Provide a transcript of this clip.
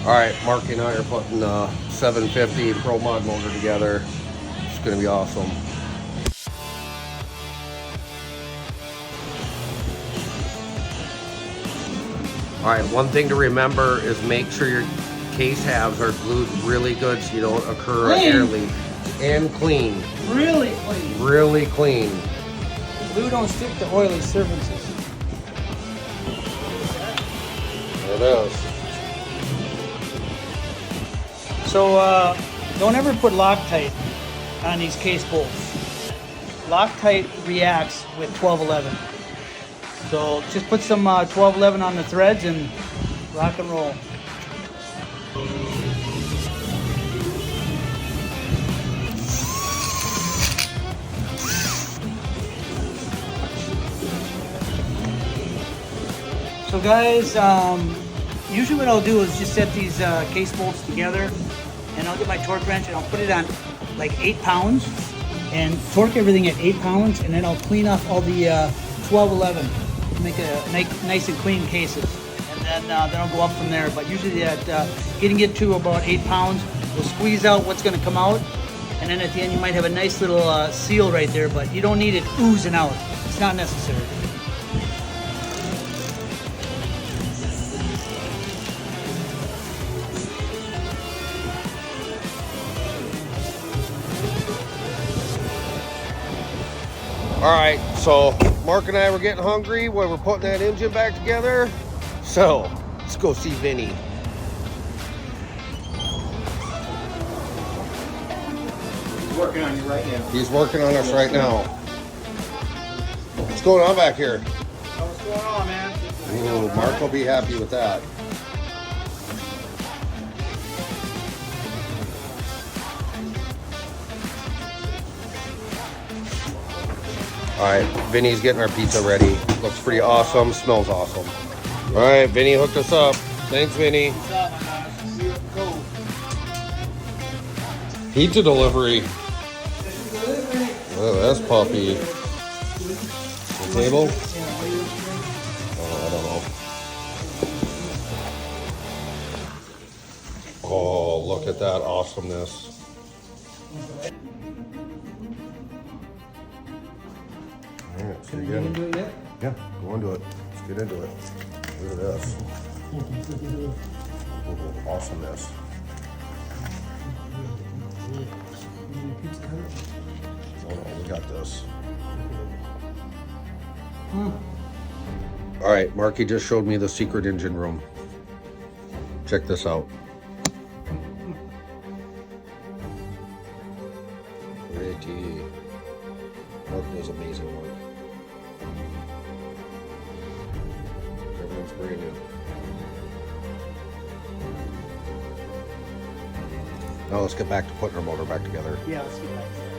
All right, Mark and I are putting the 750 Pro Mod motor together. It's gonna be awesome. All right, one thing to remember is make sure your case halves are glued really good so you don't occur an air leak. And clean. Really clean. Really clean. Glue don't stick to oily surfaces. There it is. So don't ever put Loctite on these case bolts. Loctite reacts with 1211. So just put some 1211 on the threads and rock and roll. So guys, usually what I'll do is just set these case bolts together, and I'll get my torque wrench and I'll put it on like 8 pounds and torque everything at 8 pounds, and then I'll clean off all the 1211 to make a nice and clean cases, and then I'll go up from there. But usually at getting it to about 8 pounds, we'll squeeze out what's going to come out, and then at the end you might have a nice little seal right there, but you don't need it oozing out. It's not necessary. All right, so Mark and I were getting hungry while we're putting that engine back together. So let's go see Vinny. He's working on you right now. He's working on us right now. What's going on back here? What's going on, man? Ooh, Mark will be happy with that. All right, Vinny's getting our pizza ready. Looks pretty awesome, smells awesome. All right, Vinny hooked us up. Thanks, Vinny. Pizza delivery. Oh, that's puppy. The table? Oh, I don't know. Oh, look at that awesomeness. All right, so you into it yet? Yeah, go into it. Let's get into it. Look at this. Oh, awesomeness. Oh no, we got this. All right, Marky just showed me the secret engine room. Check this out. Pretty. Mark does amazing work. Everything's brand new. Now let's get back to putting our motor back together. Yeah, let's get back to that.